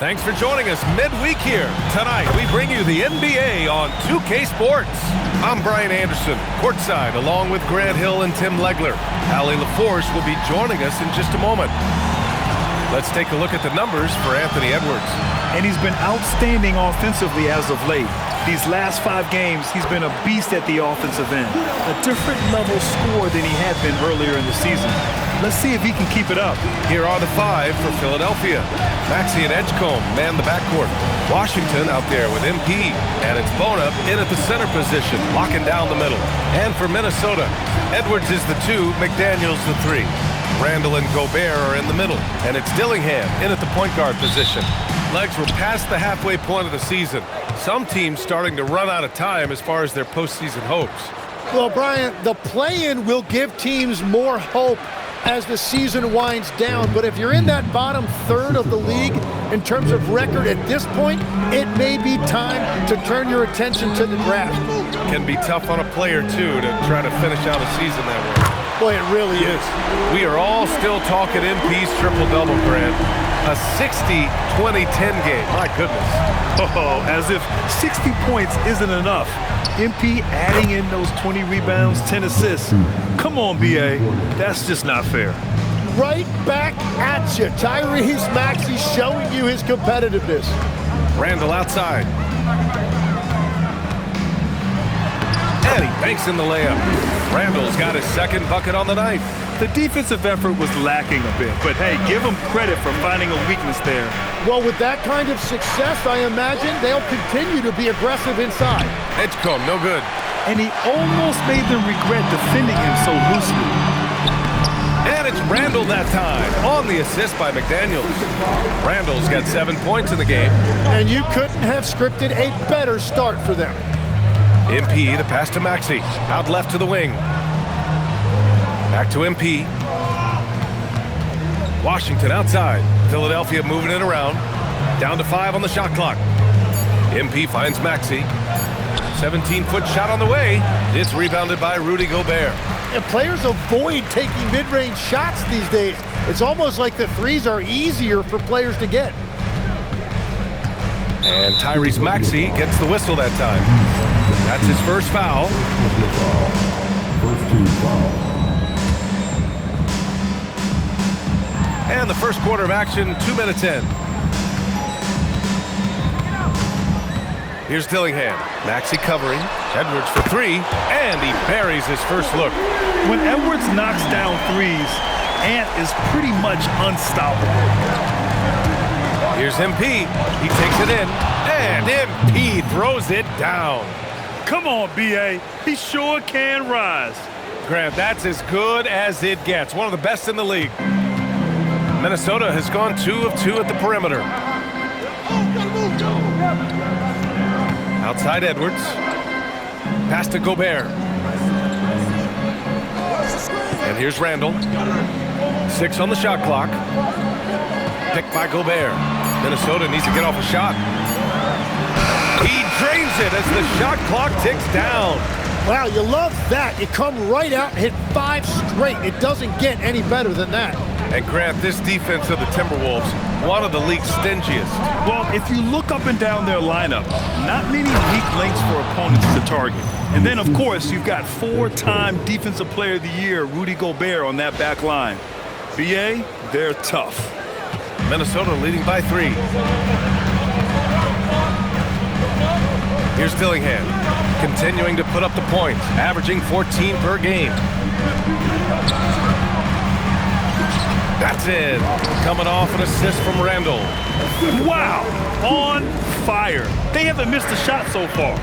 Thanks for joining us midweek here. Tonight, we bring you the NBA on 2K Sports. I'm Brian Anderson, courtside, along with Grant Hill and Tim Legler. Allie LaForce will be joining us in just a moment. Let's take a look at the numbers for Anthony Edwards. And he's been outstanding offensively as of late. These last 5 games, he's been a beast at the offensive end. A different level scorer than he had been earlier in the season. Let's see if he can keep it up. Here are the 5 for Philadelphia. Maxey and Edgecombe man the backcourt. Washington out there with MP. And it's Bona in at the center position, locking down the middle. And for Minnesota, Edwards is the 2, McDaniels the 3. Randall and Gobert are in the middle. And it's Dillingham in at the point guard position. Legs were past the halfway point of the season. Some teams starting to run out of time as far as their postseason hopes. Well, Brian, the play-in will give teams more hope as the season winds down. But if you're in that bottom third of the league in terms of record at this point, it may be time to turn your attention to the draft. Can be tough on a player, too, to try to finish out a season that way. Boy, it really is. We are all still talking MP's triple-double, Grant. A 60-20-10 game. My goodness. Oh, as if 60 points isn't enough. MP adding in those 20 rebounds, 10 assists. Come on, BA. That's just not fair. Right back at you. Tyrese Maxey showing you his competitiveness. Randall outside. And he banks in the layup. Randall's got his second bucket on the night. The defensive effort was lacking a bit, but hey, give them credit for finding a weakness there. Well, with that kind of success, I imagine they'll continue to be aggressive inside. Edgecombe, no good. And he almost made them regret defending him so loosely. And it's Randall that time, on the assist by McDaniels. Randall's got 7 points in the game. And you couldn't have scripted a better start for them. MP, the pass to Maxey, out left to the wing. Back to MP. Washington outside. Philadelphia moving it around. Down to 5 on the shot clock. MP finds Maxey. 17-foot shot on the way. It's rebounded by Rudy Gobert. And players avoid taking mid-range shots these days. It's almost like the threes are easier for players to get. And Tyrese Maxey gets the whistle that time. That's his first foul. And the first quarter of action, 2 minutes in. Here's Dillingham. Maxey covering. Edwards for 3. And he buries his first look. When Edwards knocks down threes, Ant is pretty much unstoppable. Here's MP. He takes it in. And MP throws it down. Come on, BA. He sure can rise. Grant, that's as good as it gets. One of the best in the league. Minnesota has gone 2 of 2 at the perimeter. Outside Edwards. Pass to Gobert. And here's Randall. 6 on the shot clock. Picked by Gobert. Minnesota needs to get off a shot. He drains it as the shot clock ticks down. Wow, you love that. You come right out and hit 5 straight. It doesn't get any better than that. And Grant, this defense of the Timberwolves, one of the league's stingiest. Well, if you look up and down their lineup, not many weak links for opponents to target. And then, of course, you've got 4-time Defensive Player of the Year, Rudy Gobert, on that back line. BA, they're tough. Minnesota leading by 3. Here's Dillingham, continuing to put up the points, averaging 14 per game. That's it. Coming off an assist from Randall. Wow, on fire. They haven't missed a shot so far.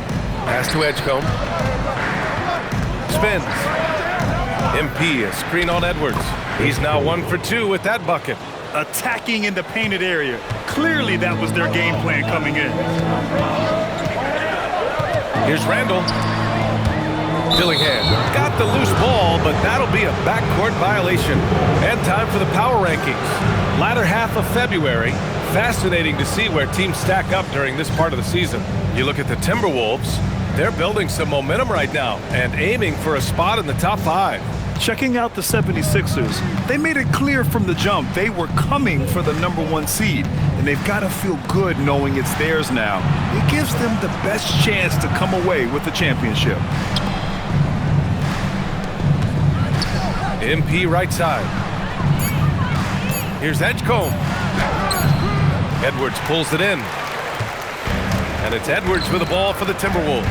Pass to Edgecombe. Spins. MP, a screen on Edwards. He's now 1 for 2 with that bucket. Attacking in the painted area. Clearly that was their game plan coming in. Here's Randall. Dillingham got the loose ball, but that'll be a backcourt violation. And time for the power rankings. Latter half of February. Fascinating to see where teams stack up during this part of the season. You look at the Timberwolves, they're building some momentum right now and aiming for a spot in the top 5. Checking out the 76ers, they made it clear from the jump they were coming for the #1 seed, and they've got to feel good knowing it's theirs now. It gives them the best chance to come away with the championship. MP right side. Here's Edgecombe. Edwards pulls it in. And it's Edwards with the ball for the Timberwolves.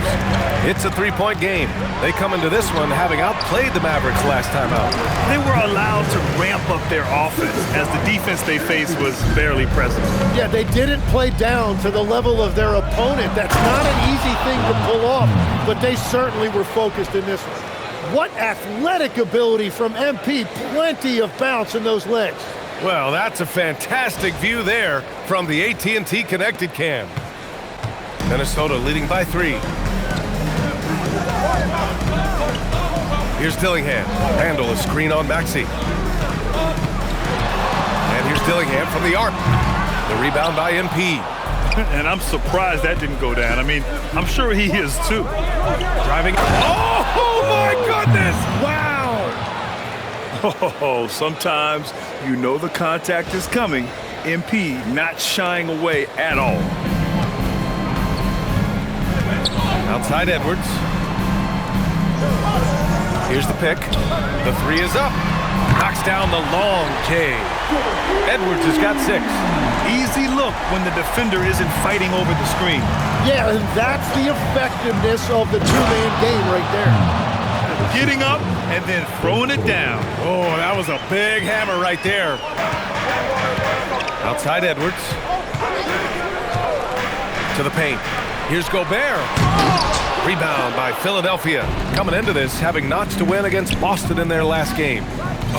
It's a three-point game. They come into this one having outplayed the Mavericks last time out. They were allowed to ramp up their offense as the defense they faced was barely present. Yeah, they didn't play down to the level of their opponent. That's not an easy thing to pull off, but they certainly were focused in this one. What athletic ability from MP. Plenty of bounce in those legs. Well, that's a fantastic view there from the AT&T Connected Cam. Minnesota leading by 3. Here's Dillingham. Handle a screen on Maxey. And here's Dillingham from the arc. The rebound by MP. And I'm surprised that didn't go down. I mean, I'm sure he is too. Driving. Oh my goodness! Wow! Oh, sometimes you know the contact is coming. MP not shying away at all. Outside Edwards. Here's the pick. The 3 is up. Knocks down the long J. Edwards has got 6. Easy look when the defender isn't fighting over the screen. Yeah, and that's the effectiveness of the two-man game right there. Getting up and then throwing it down. Oh, that was a big hammer right there. Outside Edwards. To the paint. Here's Gobert. Rebound by Philadelphia. Coming into this, having notched to win against Boston in their last game.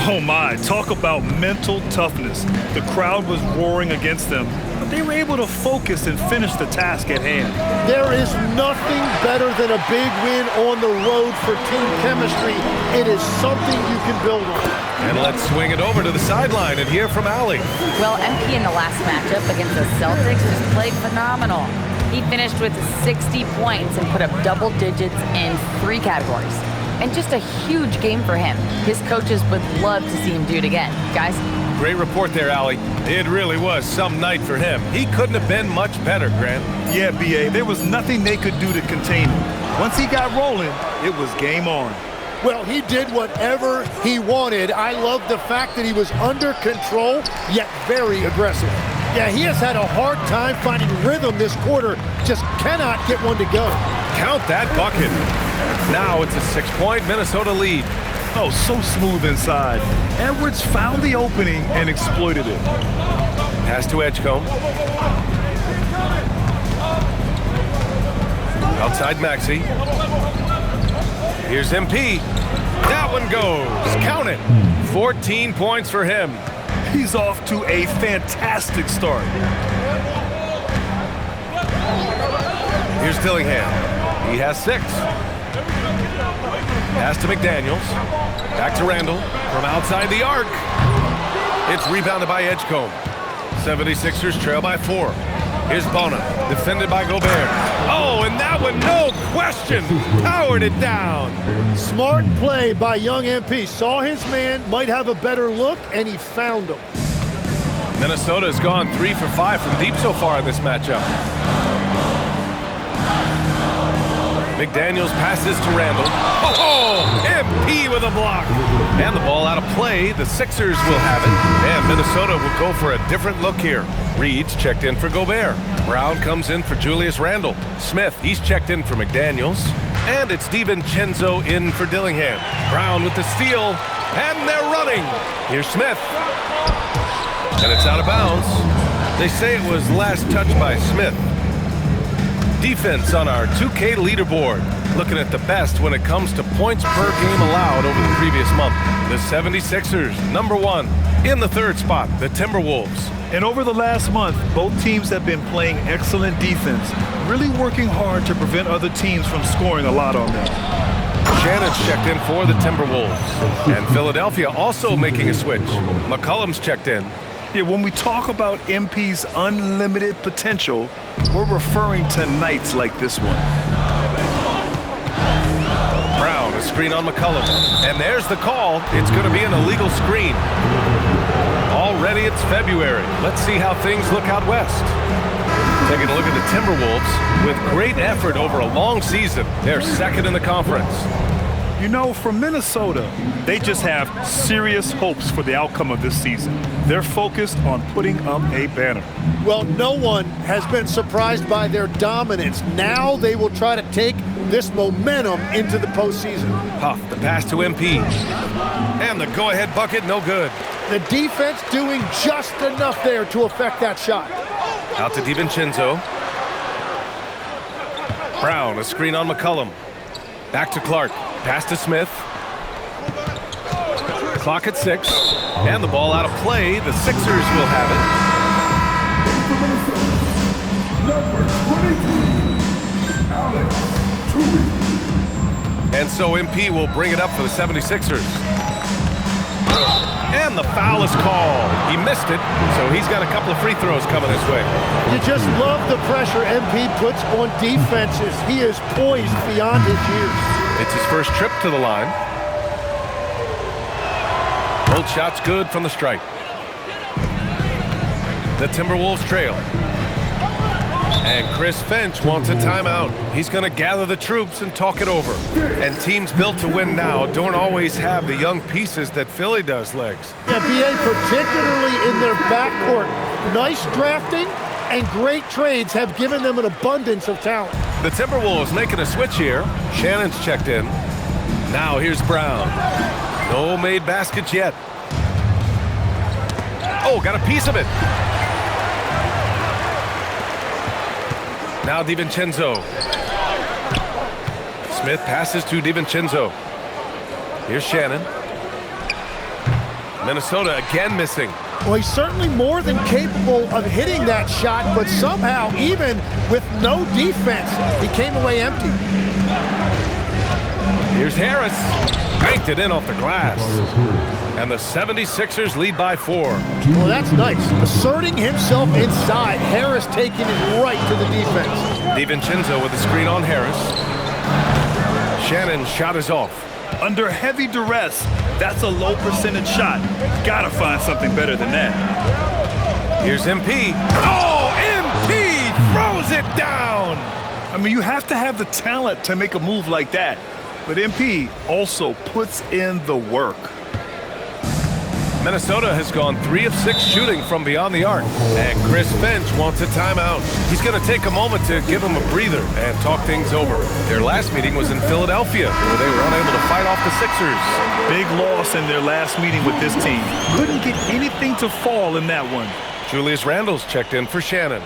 Oh my, talk about mental toughness. The crowd was roaring against them, but they were able to focus and finish the task at hand. There is nothing better than a big win on the road for team chemistry. It is something you can build on. And let's swing it over to the sideline and hear from Allie. Well, MP in the last matchup against the Celtics just played phenomenal. He finished with 60 points and put up double digits in 3 categories. And just a huge game for him. His coaches would love to see him do it again. Guys? Great report there, Allie. It really was some night for him. He couldn't have been much better, Grant. Yeah, B.A., there was nothing they could do to contain him. Once he got rolling, it was game on. Well, he did whatever he wanted. I love the fact that he was under control, yet very aggressive. Yeah, he has had a hard time finding rhythm this quarter. Just cannot get one to go. Count that bucket. Now it's a 6-point Minnesota lead. Oh, so smooth inside. Edwards found the opening and exploited it. Pass to Edgecombe. Outside Maxey. Here's MP. That one goes. Count it. 14 points for him. He's off to a fantastic start. Here's Dillingham. He has 6. Pass to McDaniels. Back to Randall. From outside the arc. It's rebounded by Edgecombe. 76ers trail by 4. Here's Bona. Defended by Gobert. Oh, and that one, no question, powered it down. Smart play by young MP. Saw his man, might have a better look, and he found him. Minnesota has gone 3 for 5 from deep so far in this matchup. McDaniels passes to Randall. Oh, MP with a block. And the ball out of play. The Sixers will have it. And Minnesota will go for a different look here. Reed's checked in for Gobert. Brown comes in for Julius Randle. Smith, he's checked in for McDaniels. And it's DiVincenzo in for Dillingham. Brown with the steal. And they're running. Here's Smith. And it's out of bounds. They say it was last touched by Smith. Defense on our 2K leaderboard. Looking at the best when it comes to points per game allowed over the previous month. The 76ers, #1. In the 3rd spot, the Timberwolves. And over the last month, both teams have been playing excellent defense, really working hard to prevent other teams from scoring a lot on them. Shannon's checked in for the Timberwolves. And Philadelphia also making a switch. McCollum's checked in. Yeah, when we talk about MP's unlimited potential, we're referring to nights like this one. Brown The screen on McCullum. And there's the call. It's going to be an illegal screen. Already it's February. Let's see how things look out west. Taking a look at the Timberwolves. With great effort over a long season, they're second in the conference. You know, for Minnesota, they just have serious hopes for the outcome of this season. They're focused on putting up a banner. Well, no one has been surprised by their dominance. Now they will try to take this momentum into the postseason. Huff, the pass to MP. And the go-ahead bucket, no good. The defense doing just enough there to affect that shot. Out to DiVincenzo. Brown, a screen on McCullum. Back to Clark. Pass to Smith. Clock at 6. And the ball out of play. The Sixers will have it. And so MP will bring it up for the 76ers. And the foul is called. He missed it, so he's got a couple of free throws coming his way. You just love the pressure MP puts on defenses. He is poised beyond his years. It's his first trip to the line. Both shots good from the stripe. The Timberwolves trail. And Chris Finch wants a timeout. He's going to gather the troops and talk it over. And teams built to win now don't always have the young pieces that Philly does, Legs. Yeah, BA, particularly in their backcourt. Nice drafting and great trades have given them an abundance of talent. The Timberwolves making a switch here. Shannon's checked in. Now here's Brown. No made baskets yet. Oh, got a piece of it. Now DiVincenzo. Smith passes to DiVincenzo. Here's Shannon. Minnesota again missing. Well, he's certainly more than capable of hitting that shot, but somehow, even with no defense, he came away empty. Here's Harris. Banked it in off the glass. And the 76ers lead by 4. Well, that's nice. Asserting himself inside. Harris taking it right to the defense. DiVincenzo with the screen on Harris. Shannon's shot is off. Under heavy duress, that's a low percentage shot. Gotta find something better than that. Here's MP. Oh, MP throws it down. I mean, you have to have the talent to make a move like that. But MP also puts in the work. Minnesota has gone 3 of 6 shooting from beyond the arc. And Chris Finch wants a timeout. He's going to take a moment to give him a breather and talk things over. Their last meeting was in Philadelphia, where they were unable to fight off the Sixers. Big loss in their last meeting with this team. Couldn't get anything to fall in that one. Julius Randle's checked in for Shannon.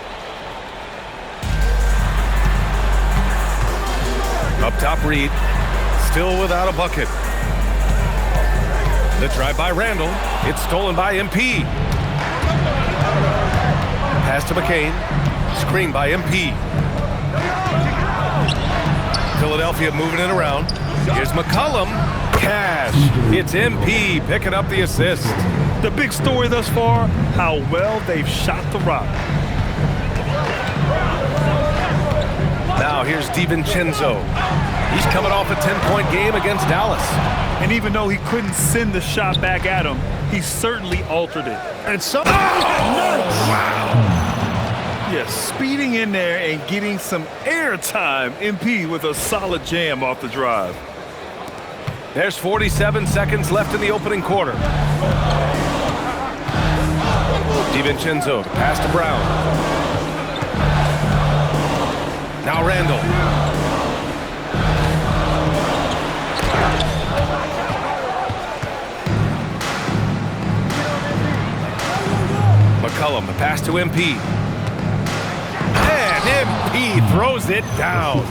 Up top, Reed. Still without a bucket. The drive by Randle. It's stolen by MP. Pass to McCain. Screen by MP. Philadelphia moving it around. Here's McCullum. Cash. It's MP picking up the assist. The big story thus far, how well they've shot the rock. Now here's DiVincenzo. He's coming off a 10-point game against Dallas. And even though he couldn't send the shot back at him, he certainly altered it. And so, Wow. Yes, speeding in there and getting some airtime. MP with a solid jam off the drive. There's 47 seconds left in the opening quarter. DiVincenzo, pass to Brown. Now Randle. McCullum, the pass to MP. And MP throws it down.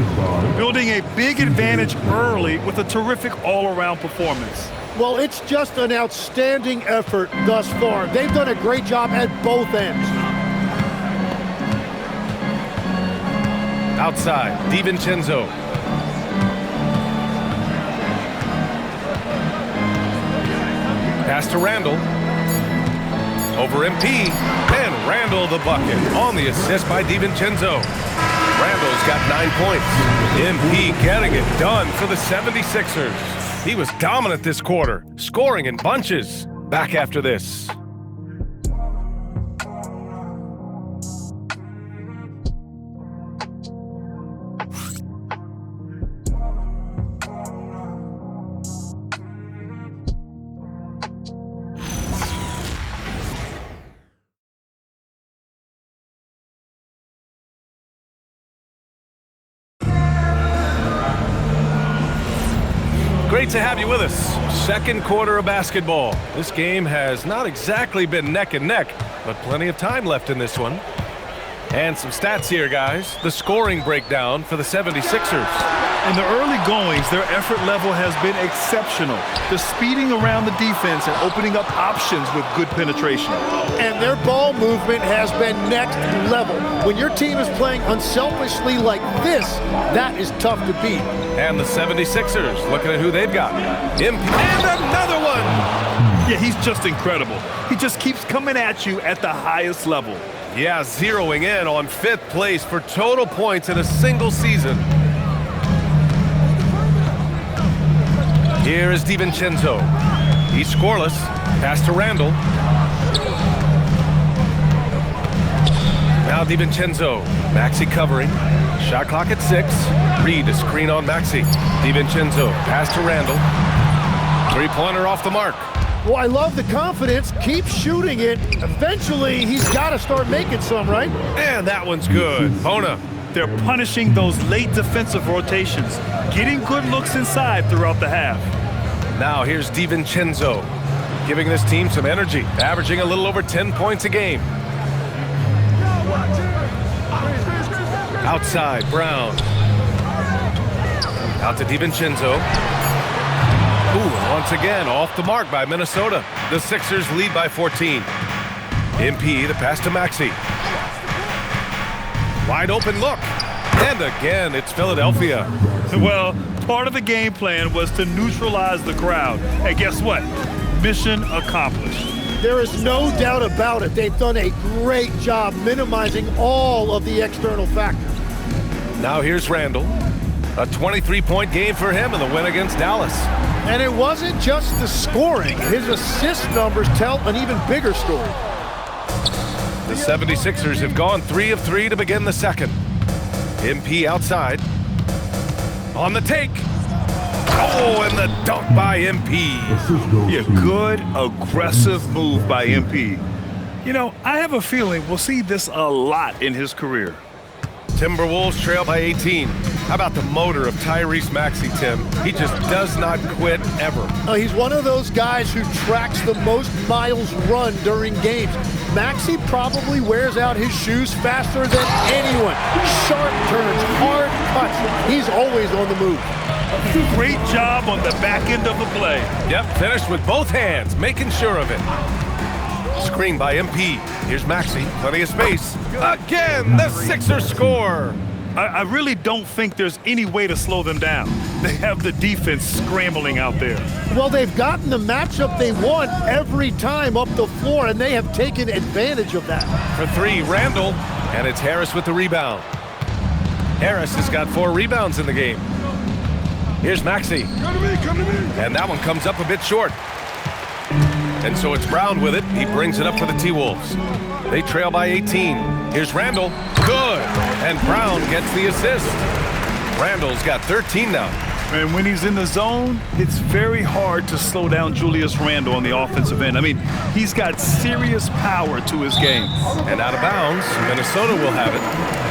Building a big advantage early with a terrific all-around performance. well, it's just an outstanding effort thus far. They've done a great job at both ends. Outside, DiVincenzo. Pass to Randle. Over MP. And Randle the bucket on the assist by DiVincenzo. Randall's got 9 points. MP getting it done for the 76ers. He was dominant this quarter, scoring in bunches. Back after this. Great to have you with us. Second quarter of basketball. This game has not exactly been neck and neck, but plenty of time left in this one. And some stats here, guys. The scoring breakdown for the 76ers. In the early goings, their effort level has been exceptional. The speeding around the defense and opening up options with good penetration. And their ball movement has been next level. When your team is playing unselfishly like this, that is tough to beat. And the 76ers, looking at who they've got. And another one! Yeah, he's just incredible. He just keeps coming at you at the highest level. Yeah, zeroing in on 5th place for total points in a single season. Here is DiVincenzo. He's scoreless. Pass to Randall. Now DiVincenzo. Maxey covering. Shot clock at 6. Reed to screen on Maxey. DiVincenzo. Pass to Randall. Three-pointer off the mark. Well, I love the confidence. Keep shooting it. Eventually, he's got to start making some, right? And that one's good. Bona. They're punishing those late defensive rotations, getting good looks inside throughout the half. Now here's DiVincenzo, giving this team some energy, averaging a little over 10 points a game. Outside, Brown. Out to DiVincenzo. Ooh, once again, off the mark by Minnesota. The Sixers lead by 14. MP, the pass to Maxey. Wide open look. And again, it's Philadelphia. Well, part of the game plan was to neutralize the crowd. And guess what? Mission accomplished. There is no doubt about it. They've done a great job minimizing all of the external factors. Now here's Randall. A 23-point game for him in the win against Dallas. And it wasn't just the scoring. His assist numbers tell an even bigger story. The 76ers have gone 3 of 3 to begin the second. MP outside. On the take. Oh, and the dunk by MP. Yeah, good, aggressive move by MP. You know, I have a feeling we'll see this a lot in his career. Timberwolves trail by 18. How about the motor of Tyrese Maxey, Tim? He just does not quit ever. He's one of those guys who tracks the most miles run during games. Maxey probably wears out his shoes faster than anyone. Sharp turns, hard cuts. He's always on the move. Great job on the back end of the play. Yep, finished with both hands, making sure of it. Screen by MP. Here's Maxey, plenty of space. Again, the Sixers score. I really don't think there's any way to slow them down. They have the defense scrambling out there. Well, they've gotten the matchup they want every time up the floor, and they have taken advantage of that. For 3, Randall, and it's Harris with the rebound. Harris has got 4 rebounds in the game. Here's Maxey. And that one comes up a bit short. And so it's Brown with it. He brings it up for the T-Wolves. They trail by 18. Here's Randall. Good. And Brown gets the assist. Randall's got 13 now. And when he's in the zone, it's very hard to slow down Julius Randle on the offensive end. I mean, he's got serious power to his game. And out of bounds, Minnesota will have it.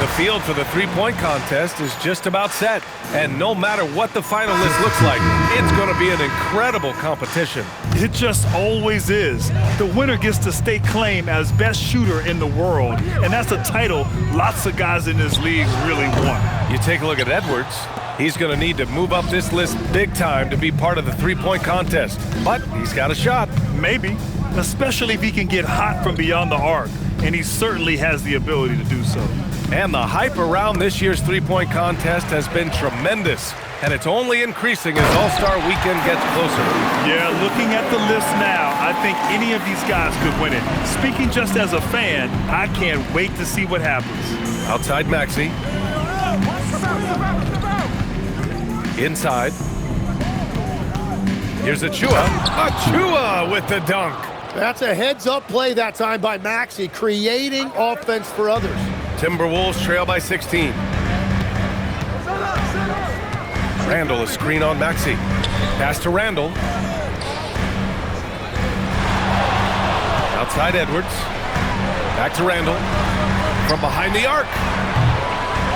The field for the three-point contest is just about set. And no matter what the final list looks like, it's going to be an incredible competition. It just always is. The winner gets to stake claim as best shooter in the world. And that's a title lots of guys in this league really want. You take a look at Edwards. He's going to need to move up this list big time to be part of the three-point contest. But he's got a shot. Maybe, especially if he can get hot from beyond the arc. And he certainly has the ability to do so. And the hype around this year's three-point contest has been tremendous. And it's only increasing as All-Star Weekend gets closer. Yeah, looking at the list now, I think any of these guys could win it. Speaking just as a fan, I can't wait to see what happens. Outside Maxey. Inside. Here's Achua. Achua with the dunk. That's a heads-up play that time by Maxey, creating offense for others. Timberwolves trail by 16. Randall, a screen on Maxey. Pass to Randall. Outside Edwards. Back to Randall. From behind the arc.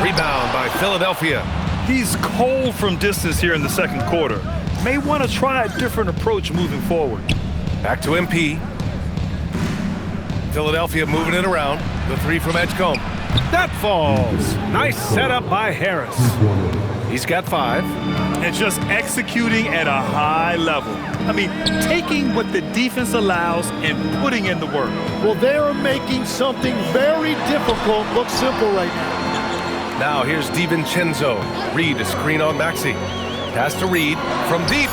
Rebound by Philadelphia. He's cold from distance here in the second quarter. May want to try a different approach moving forward. Back to MP. Philadelphia moving it around. The three from Edgecombe. That falls. Nice setup by Harris. He's got 5. And just executing at a high level. I mean, taking what the defense allows and putting in the work. Well, they're making something very difficult look simple right now. Now here's DiVincenzo. Reed, a screen on Maxey. Pass to Reed from deep.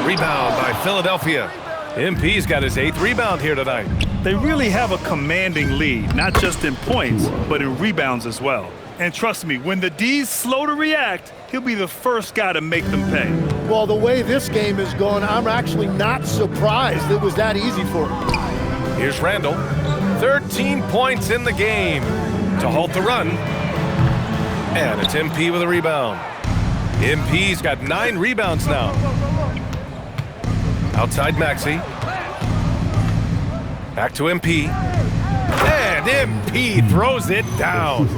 Rebound by Philadelphia. MP's got his 8th rebound here tonight. They really have a commanding lead, not just in points, but in rebounds as well. And trust me, when the D's slow to react, he'll be the first guy to make them pay. Well, the way this game is going, I'm actually not surprised it was that easy for him. Here's Randall. 13 points in the game to halt the run. And it's MP with a rebound. MP's got 9 rebounds now. Outside Maxey. Back to MP. And MP throws it down.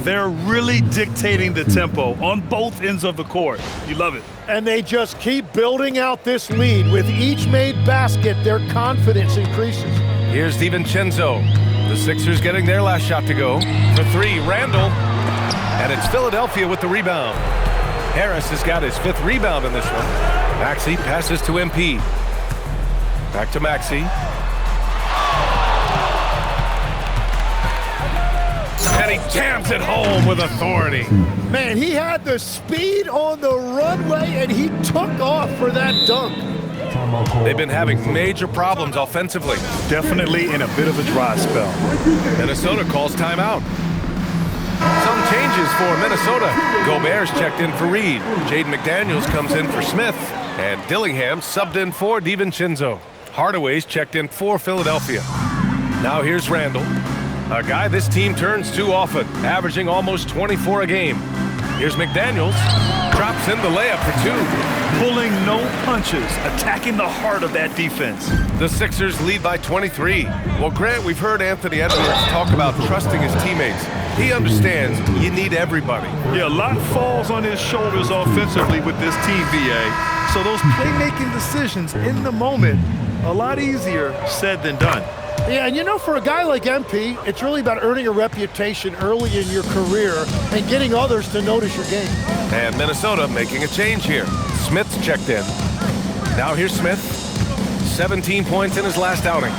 They're really dictating the tempo on both ends of the court. You love it. And they just keep building out this lead. With each made basket, their confidence increases. Here's DiVincenzo. The Sixers getting their last shot to go. For 3, Randall. And it's Philadelphia with the rebound. Harris has got his 5th rebound in this one. Maxey passes to MP. Back to Maxey. And he jams it home with authority. Man, he had the speed on the runway, and he took off for that dunk. They've been having major problems offensively. Definitely in a bit of a dry spell. Minnesota calls timeout. Some changes for Minnesota. Gobert's checked in for Reed. Jaden McDaniels comes in for Smith. And Dillingham subbed in for DiVincenzo. Hardaway's checked in for Philadelphia. Now here's Randall. A guy this team turns to often, averaging almost 24 a game. Here's McDaniels. Drops in the layup for 2. Pulling no punches, attacking the heart of that defense. The Sixers lead by 23. Well, Grant, we've heard Anthony Edwards talk about trusting his teammates. He understands you need everybody. Yeah, a lot falls on his shoulders offensively with this team, VA. So those playmaking decisions in the moment, a lot easier said than done. Yeah, and you know, for a guy like MP, it's really about earning a reputation early in your career and getting others to notice your game. And Minnesota making a change here. Smith's checked in. Now here's Smith. 17 points in his last outing.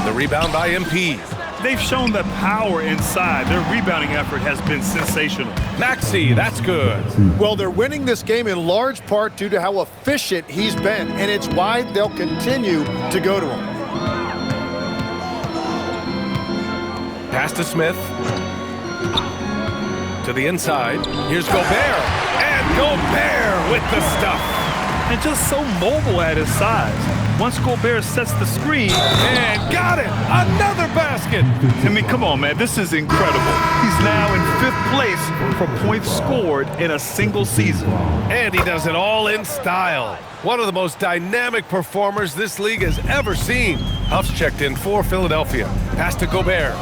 The rebound by MP. They've shown the power inside. Their rebounding effort has been sensational. Maxey, that's good. Well, they're winning this game in large part due to how efficient he's been, and it's why they'll continue to go to him. Pass to Smith. To the inside. Here's Gobert. And Gobert with the stuff. And just so mobile at his size. Once Gobert sets the screen, and got it! Another basket! I mean, come on, man. This is incredible. He's now in 5th place for points scored in a single season. And he does it all in style. One of the most dynamic performers this league has ever seen. Huff's checked in for Philadelphia. Pass to Gobert.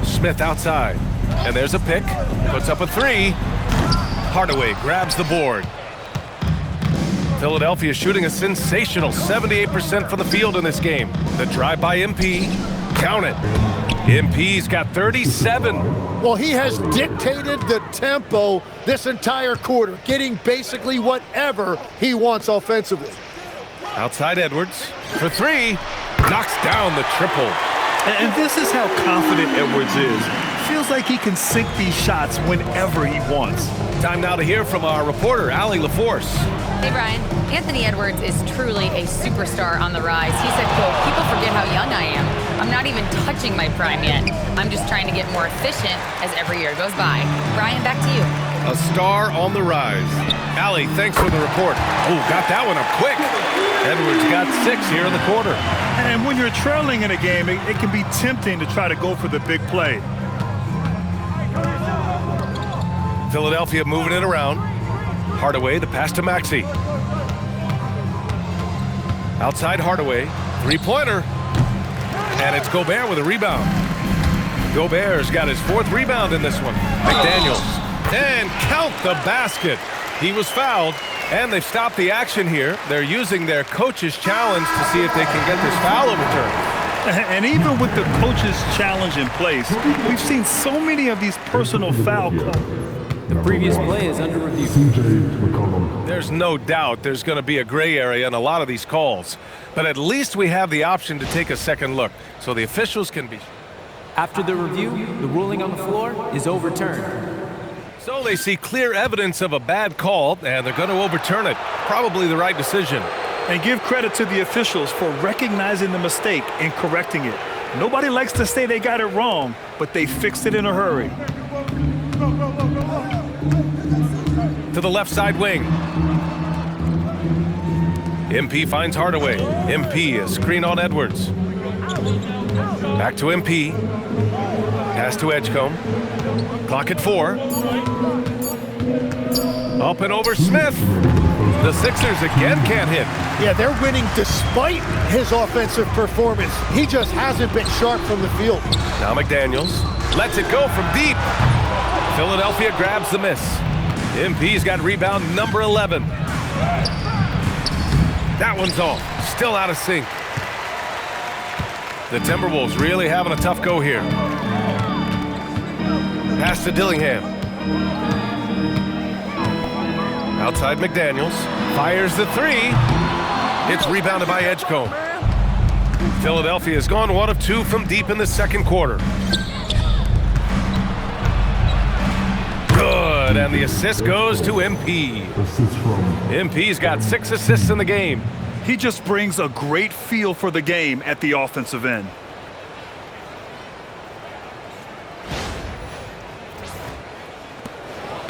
Smith outside. And there's a pick. Puts up a 3. Hardaway grabs the board. Philadelphia shooting a sensational 78% from the field in this game. The drive by MP. Count it. MP's got 37. Well, he has dictated the tempo this entire quarter, getting basically whatever he wants offensively. Outside Edwards for 3. Knocks down the triple. And this is how confident Edwards is. Feels like he can sink these shots whenever he wants. Time now to hear from our reporter, Allie LaForce. Hey, Brian. Anthony Edwards is truly a superstar on the rise. He said, quote, "People forget how young I am. I'm not even touching my prime yet. I'm just trying to get more efficient as every year goes by. Brian, back to you. A star on the rise. Allie, thanks for the report. Oh, got that one up quick. Edwards got 6 here in the quarter. And when you're trailing in a game, it can be tempting to try to go for the big play. Philadelphia moving it around. Hardaway, the pass to Maxey. Outside Hardaway, three-pointer. And it's Gobert with a rebound. Gobert's got his 4th rebound in this one. McDaniels. And count the basket. He was fouled, and they've stopped the action here. They're using their coach's challenge to see if they can get this foul overturned. And even with the coach's challenge in place, we've seen so many of these personal foul calls. The previous play is under review. There's no doubt there's going to be a gray area in a lot of these calls. But at least we have the option to take a second look, so the officials can be... After the review, the ruling on the floor is overturned. So they see clear evidence of a bad call, and they're going to overturn it. Probably the right decision. And give credit to the officials for recognizing the mistake and correcting it. Nobody likes to say they got it wrong, but they fixed it in a hurry. To the left side wing. MP finds Hardaway. MP, a screen on Edwards. Back to MP. Pass to Edgecombe. Clock at 4. Up and over Smith. The Sixers again can't hit. Yeah, they're winning despite his offensive performance. He just hasn't been sharp from the field. Now McDaniels lets it go from deep. Philadelphia grabs the miss. MP's got rebound number 11. That one's off. Still out of sync. The Timberwolves really having a tough go here. Pass to Dillingham. Outside McDaniels. Fires the 3. It's rebounded by Edgecombe. Philadelphia has gone 1 of 2 from deep in the second quarter. Good, and the assist goes to MP. MP's got 6 assists in the game. He just brings a great feel for the game at the offensive end.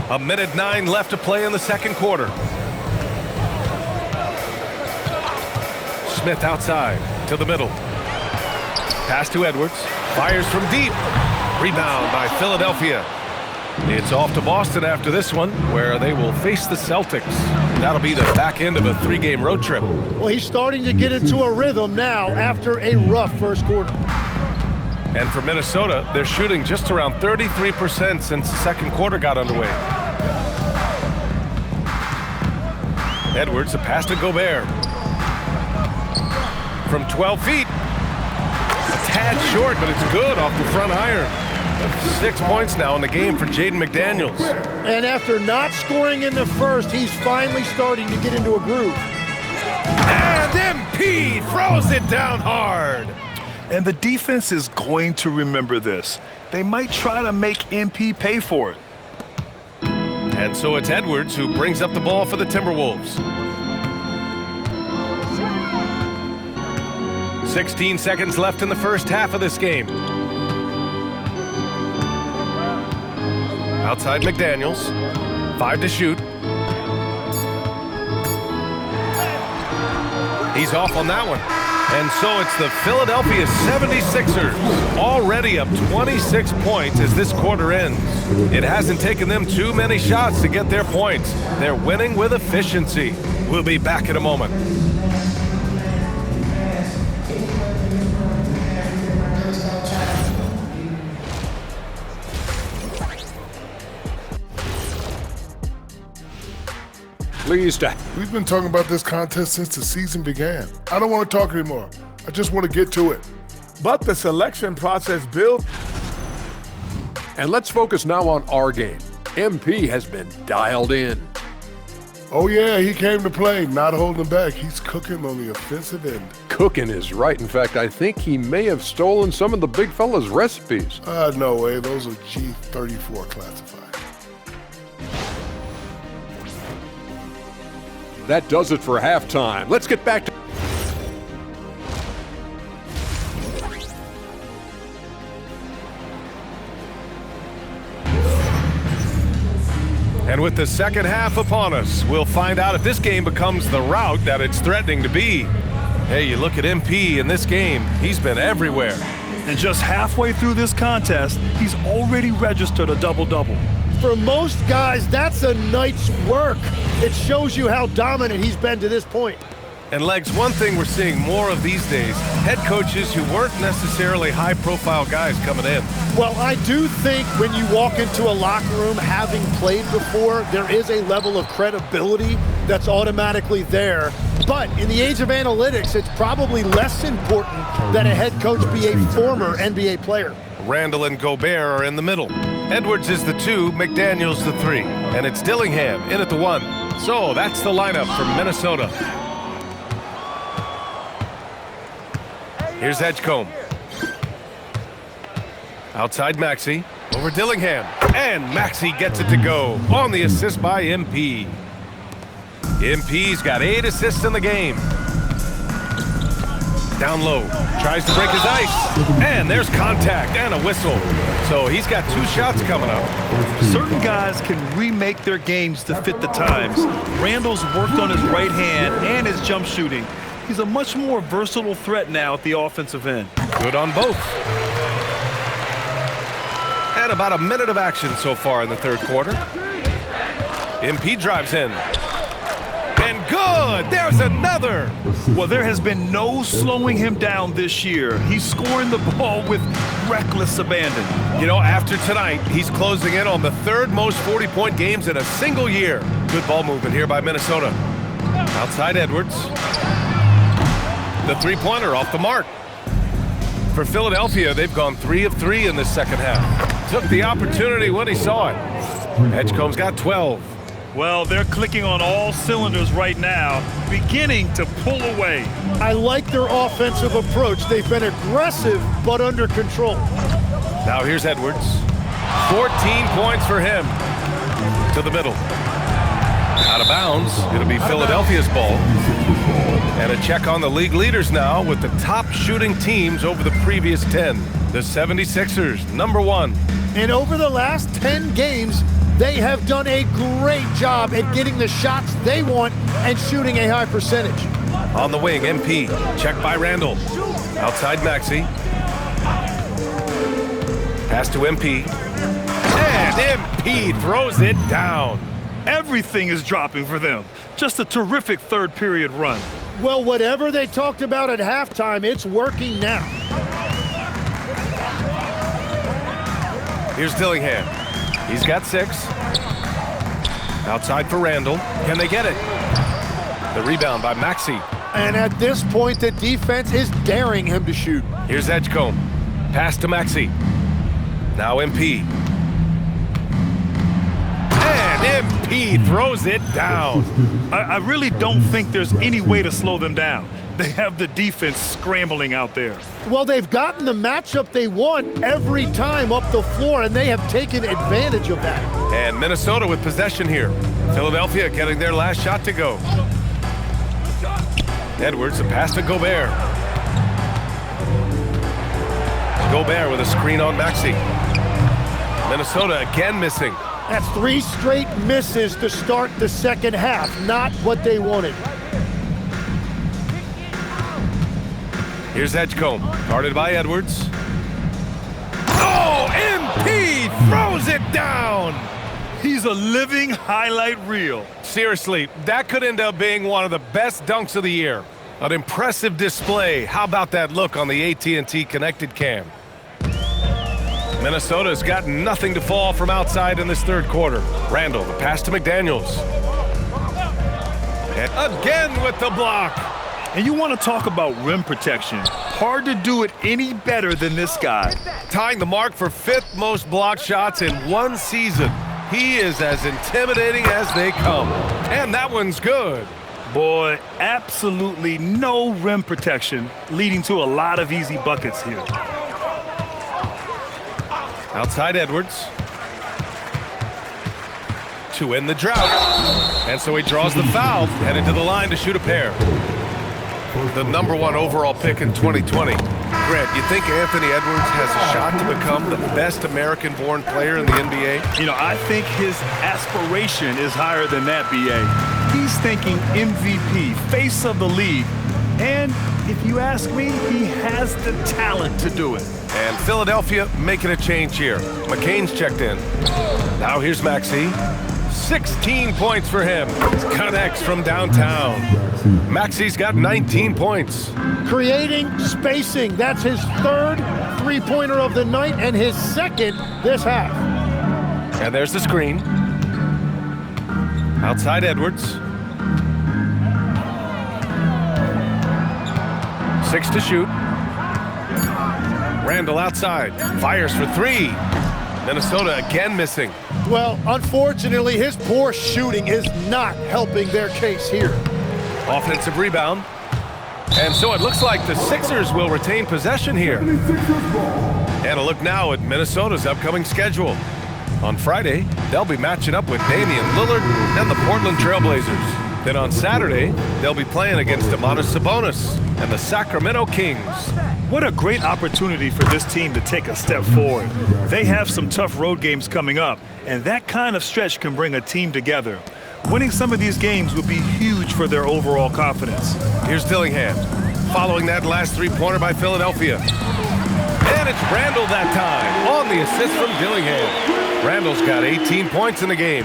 A minute 9 left to play in the second quarter. Smith outside to the middle. Pass to Edwards. Fires from deep. Rebound by Philadelphia. It's off to Boston after this one, where they will face the Celtics. That'll be the back end of a 3-game road trip. Well, he's starting to get into a rhythm now after a rough first quarter. And for Minnesota, they're shooting just around 33% since the second quarter got underway. Edwards, a pass to Gobert. From 12 feet. A tad short, but it's good off the front iron. 6 points now in the game for Jaden McDaniels. And after not scoring in the first, he's finally starting to get into a groove. And MP throws it down hard. And the defense is going to remember this. They might try to make MP pay for it. And so it's Edwards who brings up the ball for the Timberwolves. 16 seconds left in the first half of this game. Outside McDaniels. 5 to shoot. He's off on that one. And so it's the Philadelphia 76ers, already up 26 points as this quarter ends. It hasn't taken them too many shots to get their points. They're winning with efficiency. We'll be back in a moment. We've been talking about this contest since the season began. I don't want to talk anymore. I just want to get to it. But the selection process built. And let's focus now on our game. MP has been dialed in. Oh yeah, he came to play, not holding back. He's cooking on the offensive end. Cooking is right. In fact, I think he may have stolen some of the big fella's recipes. No way, those are G34 classified. That does it for halftime. Let's get back to... And with the second half upon us, we'll find out if this game becomes the rout that it's threatening to be. Hey, you look at MP in this game, he's been everywhere. And just halfway through this contest, he's already registered a double-double. For most guys, that's a night's work. It shows you how dominant he's been to this point. And Legs, one thing we're seeing more of these days, head coaches who weren't necessarily high-profile guys coming in. Well, I do think when you walk into a locker room having played before, there is a level of credibility that's automatically there. But in the age of analytics, it's probably less important that a head coach be a former NBA player. Randall and Gobert are in the middle. Edwards is the 2, McDaniels the 3. And it's Dillingham in at the 1. So that's the lineup for Minnesota. Here's Edgecombe. Outside Maxey. Over Dillingham. And Maxey gets it to go on the assist by MP. MP's got 8 assists in the game. Down low. Tries to break his ice. And there's contact and a whistle. So he's got 2 shots coming up. Certain guys can remake their games to fit the times. Randall's worked on his right hand and his jump shooting. He's a much more versatile threat now at the offensive end. Good on both. And about a minute of action so far in the third quarter. MP drives in. And good! There's another! Well, there has been no slowing him down this year. He's scoring the ball with reckless abandon. You know, after tonight, he's closing in on the 3rd most 40-point games in a single year. Good ball movement here by Minnesota. Outside Edwards. The 3-pointer off the mark. For Philadelphia, they've gone 3 of 3 in this second half. Took the opportunity when he saw it. Edgecombe's got 12. Well, they're clicking on all cylinders right now, beginning to pull away. I like their offensive approach. They've been aggressive, but under control. Now here's Edwards. 14 points for him. To the middle. Out of bounds. It'll be Philadelphia's ball. And a check on the league leaders now with the top shooting teams over the previous 10. The 76ers, number 1. And over the last 10 games, they have done a great job at getting the shots they want and shooting a high percentage. On the wing, MP. Checked by Randall. Outside Maxey. Pass to MP. And MP throws it down. Everything is dropping for them. Just a terrific third period run. Well, whatever they talked about at halftime, it's working now. Here's Dillingham. He's got 6. Outside for Randall. Can they get it? The rebound by Maxey. And at this point, the defense is daring him to shoot. Here's Edgecombe. Pass to Maxey. Now MP. And MP throws it down. I really don't think there's any way to slow them down. They have the defense scrambling out there. Well, they've gotten the matchup they want every time up the floor, and they have taken advantage of that. And Minnesota with possession here. Philadelphia getting their last shot to go. Edwards, a pass to Gobert. Gobert with a screen on Maxey. Minnesota again missing. That's 3 straight misses to start the second half. Not what they wanted. Here's Edgecombe, guarded by Edwards. Oh, MP throws it down! He's a living highlight reel. Seriously, that could end up being one of the best dunks of the year. An impressive display. How about that look on the AT&T connected cam? Minnesota's got nothing to fall from outside in this third quarter. Randall, the pass to McDaniels. And again with the block. And you want to talk about rim protection. Hard to do it any better than this guy. Tying the mark for 5th most blocked shots in one season. He is as intimidating as they come. And that one's good. Boy, absolutely no rim protection, leading to a lot of easy buckets here. Outside Edwards. To end the drought. And so he draws the foul, headed to the line to shoot a pair. The #1 overall pick in 2020. Grant, you think Anthony Edwards has a shot to become the best American-born player in the NBA? You know, I think his aspiration is higher than that, B.A. He's thinking MVP, face of the league. And if you ask me, he has the talent to do it. And Philadelphia making a change here. McCain's checked in. Now here's Maxey. 16 points for him. Connects from downtown. Maxey's got 19 points. Creating spacing. That's his third three-pointer of the night and his second this half. And there's the screen. Outside Edwards. 6 to shoot. Randall outside. Fires for 3. Minnesota again missing. Well, unfortunately, his poor shooting is not helping their case here. Offensive rebound. And so it looks like the Sixers will retain possession here. And a look now at Minnesota's upcoming schedule. On Friday, they'll be matching up with Damian Lillard and the Portland Trailblazers. Then on Saturday, they'll be playing against Domantas Sabonis and the Sacramento Kings. What a great opportunity for this team to take a step forward. They have some tough road games coming up, and that kind of stretch can bring a team together. Winning some of these games would be huge for their overall confidence. Here's Dillingham, following that last three-pointer by Philadelphia. And it's Randall that time, on the assist from Dillingham. Randall's got 18 points in the game.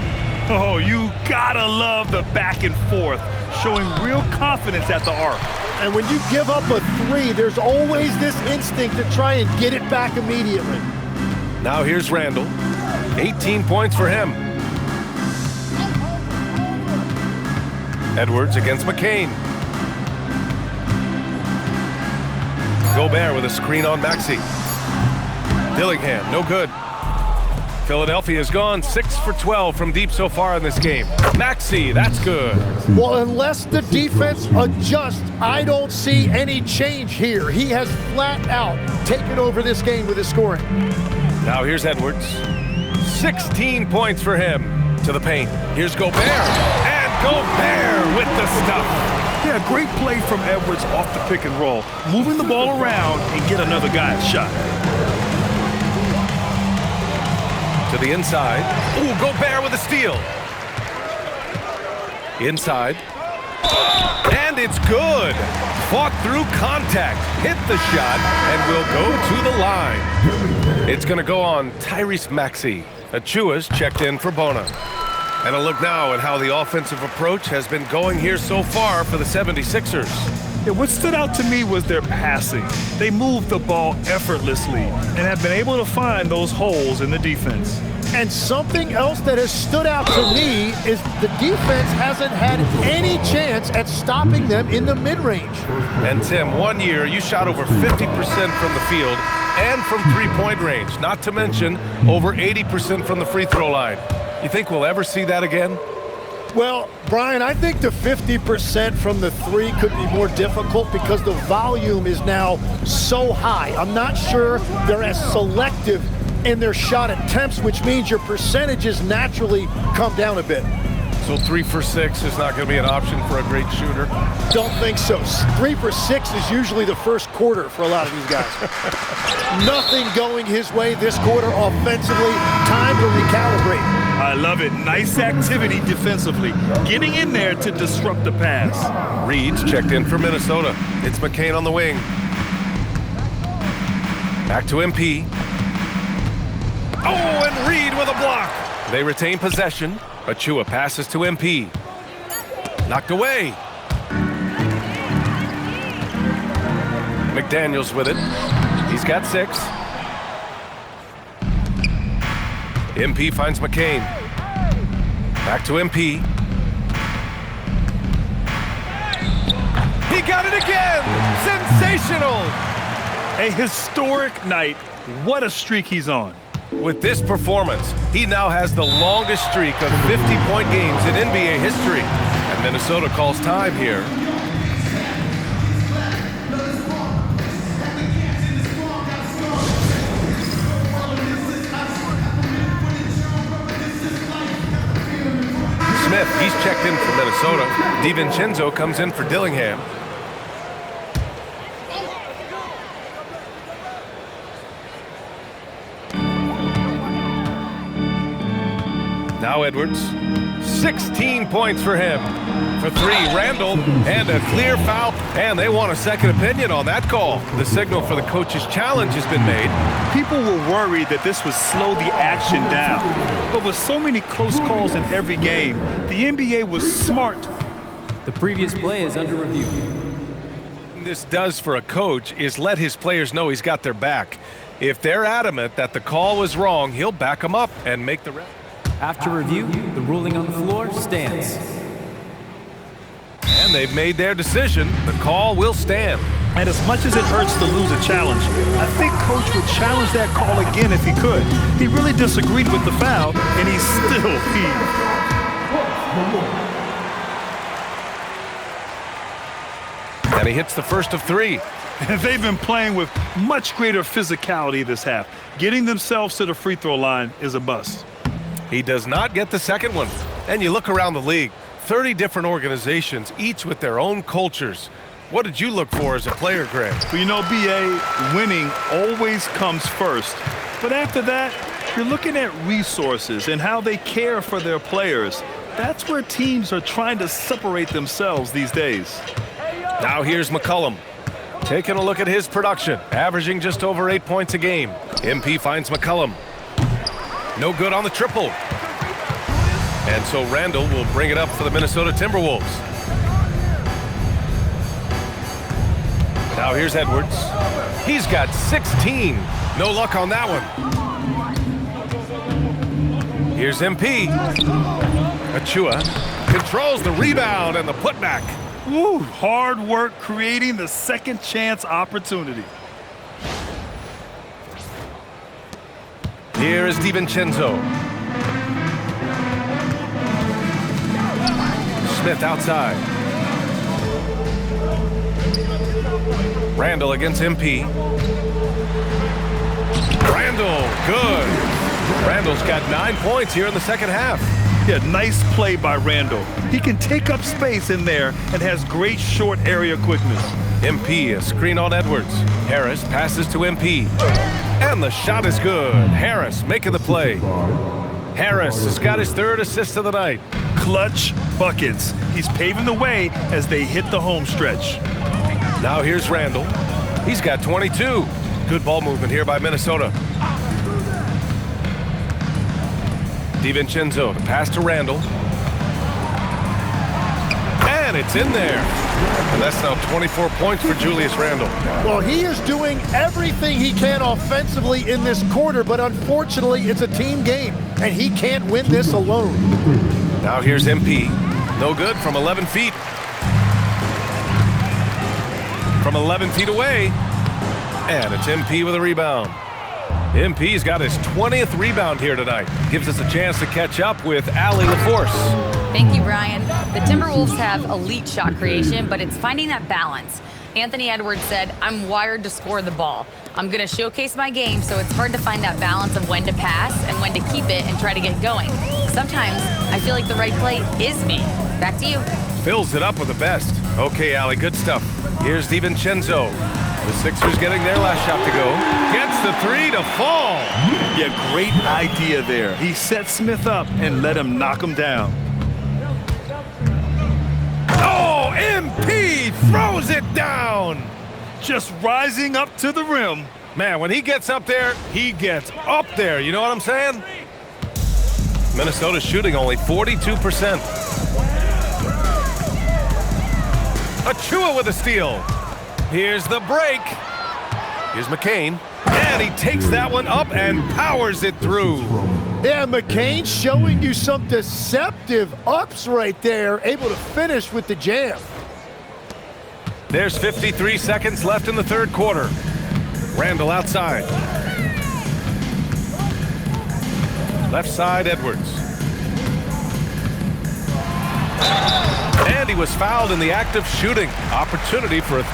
Oh, you gotta love the back and forth, showing real confidence at the arc. And when you give up a three, there's always this instinct to try and get it back immediately. Now here's Randall. 18 points for him. Edwards against McCain. Gobert with a screen on Maxey. Dillingham, no good. Philadelphia's gone 6 for 12 from deep so far in this game. Maxey, that's good. Well, unless the defense adjusts, I don't see any change here. He has flat out taken over this game with his scoring. Now here's Edwards. 16 points for him. To the paint. Here's Gobert. And Gobert with the stuff. Yeah, great play from Edwards off the pick and roll. Moving the ball around and get another guy's shot. To the inside. Ooh, Gobert with a steal. Inside. And it's good. Fought through contact. Hit the shot and will go to the line. It's going to go on Tyrese Maxey. Achua's checked in for Bona. And a look now at how the offensive approach has been going here so far for the 76ers. Yeah, what stood out to me was their passing. They moved the ball effortlessly and have been able to find those holes in the defense. And something else that has stood out to me is the defense hasn't had any chance at stopping them in the mid-range. And Tim, 1 year you shot over 50% from the field and from three-point range, not to mention over 80% from the free throw line. You think we'll ever see that again? Well, Brian, I think the 50% from the three could be more difficult because the volume is now so high. I'm not sure they're as selective in their shot attempts, which means your percentages naturally come down a bit. So 3 for 6 is not going to be an option for a great shooter? Don't think so. 3 for 6 is usually the first quarter for a lot of these guys. Nothing going his way this quarter offensively. Time to recalibrate. I love it. Nice activity defensively. Getting in there to disrupt the pass. Reed's checked in for Minnesota. It's McCain on the wing. Back to MP. Oh, and Reed with a block. They retain possession. Achua passes to MP. Knocked away. McDaniels with it. He's got 6. MP finds McCain. Back to MP. He got it again! Sensational! A historic night. What a streak he's on. With this performance, he now has the longest streak of 50-point games in NBA history. And Minnesota calls time here. Smith, he's checked in for Minnesota. DiVincenzo comes in for Dillingham. Now Edwards, 16 points for him. For 3, Randall, and a clear foul, and they want a second opinion on that call. The signal for the coach's challenge has been made. People were worried that this would slow the action down. But with so many close calls in every game, the NBA was smart. The previous play is under review. What this does for a coach is let his players know he's got their back. If they're adamant that the call was wrong, he'll back them up and make the rest. After review, the ruling on the floor stands. And they've made their decision. The call will stand. And as much as it hurts to lose a challenge, I think Coach would challenge that call again if he could. He really disagreed with the foul, and he still heaved. And he hits the first of 3. And they've been playing with much greater physicality this half. Getting themselves to the free throw line is a bust. He does not get the second one. And you look around the league, 30 different organizations, each with their own cultures. What did you look for as a player, Greg? Well, you know, B.A., winning always comes first. But after that, you're looking at resources and how they care for their players. That's where teams are trying to separate themselves these days. Now here's McCollum. Taking a look at his production, averaging just over 8 points a game. MP finds McCollum. No good on the triple. And so Randall will bring it up for the Minnesota Timberwolves. Now here's Edwards. He's got 16. No luck on that one. Here's MP. Achua controls the rebound and the putback. Woo, hard work creating the second chance opportunity. Here is DiVincenzo. Smith outside. Randall against MP. Randall, good. Randall's got 9 points here in the second half. Yeah, nice play by Randall. He can take up space in there and has great short area quickness. MP, a screen on Edwards. Harris passes to MP. And the shot is good. Harris making the play. Harris has got his 3rd assist of the night. Clutch buckets. He's paving the way as they hit the home stretch. Now here's Randall. He's got 22. Good ball movement here by Minnesota. DiVincenzo, the pass to Randall. And it's in there. And that's now 24 points for Julius Randle. Well, he is doing everything he can offensively in this quarter, but unfortunately, it's a team game, and he can't win this alone. Now here's MP. No good from 11 feet. From 11 feet away. And it's MP with a rebound. MP's got his 20th rebound here tonight. Gives us a chance to catch up with Allie LaForce. Thank you, Brian. The Timberwolves have elite shot creation, but it's finding that balance. Anthony Edwards said, "I'm wired to score the ball. I'm going to showcase my game, so it's hard to find that balance of when to pass and when to keep it and try to get going. Sometimes I feel like the right play is me." Back to you. Fills it up with the best. Okay, Allie, good stuff. Here's DiVincenzo. The Sixers getting their last shot to go. Gets the 3 to fall. Yeah, great idea there. He set Smith up and let him knock him down. Oh, MP throws it down. Just rising up to the rim. Man, when he gets up there, he gets up there. You know what I'm saying? Minnesota's shooting only 42%. Achua with a steal. Here's the break. Here's McCain. And he takes that one up and powers it through. Yeah, McCain showing you some deceptive ups right there, able to finish with the jam. There's 53 seconds left in the third quarter. Randall outside. Left side, Edwards. And he was fouled in the act of shooting. Opportunity for a...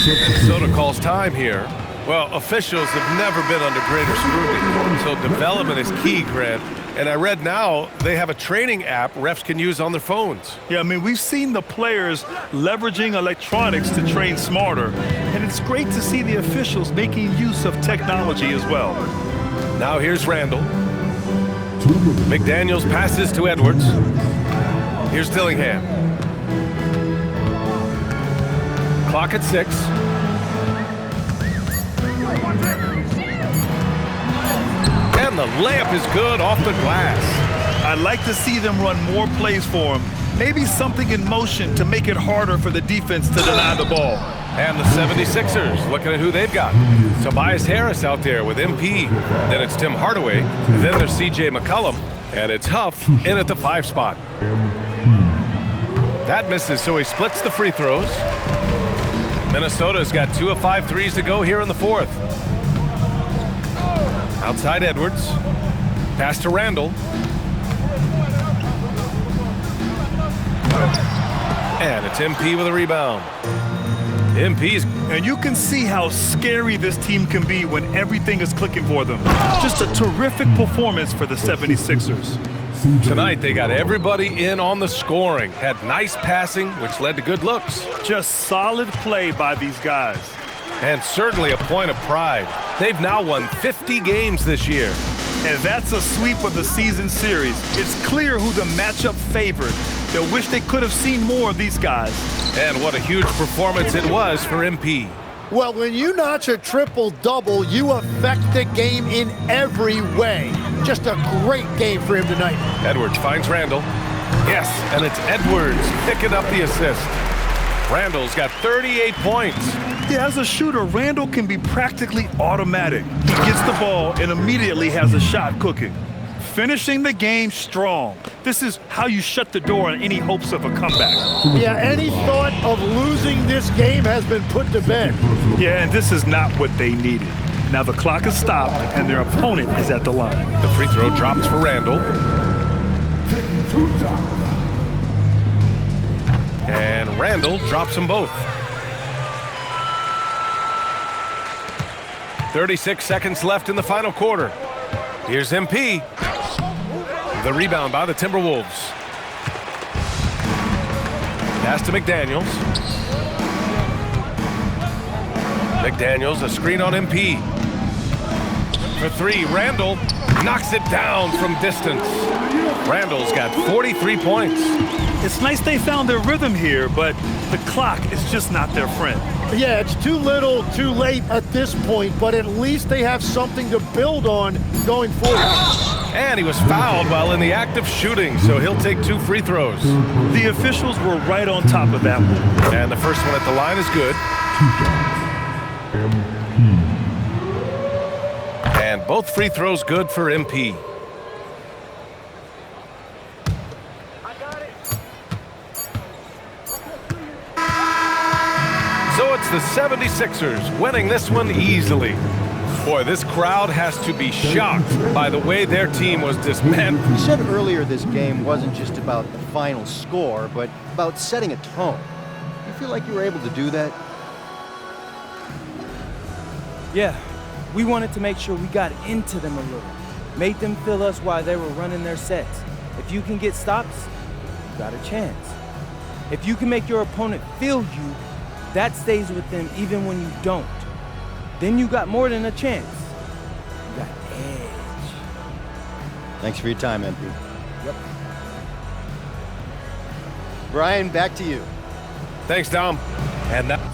Minnesota calls time here. Well, officials have never been under greater scrutiny, so development is key, Grant. And I read now they have a training app refs can use on their phones. Yeah, I mean, we've seen the players leveraging electronics to train smarter, and it's great to see the officials making use of technology as well. Now here's Randall. McDaniels passes to Edwards. Here's Dillingham. Clock at 6. And the layup is good off the glass. I'd like to see them run more plays for him. Maybe something in motion to make it harder for the defense to deny the ball. And the 76ers looking at who they've got. Tobias Harris out there with MP. Then it's Tim Hardaway. And then there's C.J. McCollum. And it's Huff in at the 5 spot. That misses, so he splits the free throws. Minnesota's got 2 of 5 threes to go here in the 4th. Outside Edwards. Pass to Randall. And it's MP with a rebound. MP's... And you can see how scary this team can be when everything is clicking for them. Just a terrific performance for the 76ers. Tonight, they got everybody in on the scoring. Had nice passing, which led to good looks. Just solid play by these guys. And certainly a point of pride. They've now won 50 games this year. And that's a sweep of the season series. It's clear who the matchup favored. They'll wish they could have seen more of these guys. And what a huge performance it was for MP. Well, when you notch a triple-double, you affect the game in every way. Just a great game for him tonight. Edwards finds Randall. Yes, and it's Edwards picking up the assist. Randall's got 38 points. Yeah, as a shooter, Randall can be practically automatic. He gets the ball and immediately has a shot cooking. Finishing the game strong. This is how you shut the door on any hopes of a comeback. Yeah, any thought of losing this game has been put to bed. Yeah, and this is not what they needed. Now the clock has stopped and their opponent is at the line. The free throw drops for Randall. And Randall drops them both. 36 seconds left in the final quarter. Here's MP. The rebound by the Timberwolves. Pass to McDaniels. McDaniels, a screen on MP. For 3, Randall knocks it down from distance. Randall's got 43 points. It's nice they found their rhythm here, but the clock is just not their friend. Yeah, it's too little, too late at this point, but at least they have something to build on going forward. And he was fouled while in the act of shooting, so he'll take 2 free throws. The officials were right on top of that one. And the first one at the line is good. And both free throws good for MP. So it's the 76ers winning this one easily. Boy, this crowd has to be shocked by the way their team was dismantled. You said earlier this game wasn't just about the final score, but about setting a tone. You feel like you were able to do that? Yeah, we wanted to make sure we got into them a little. Made them feel us while they were running their sets. If you can get stops, you got a chance. If you can make your opponent feel you, that stays with them even when you don't. Then you got more than a chance. You got edge. Thanks for your time, MP. Yep. Brian, back to you. Thanks, Dom. And now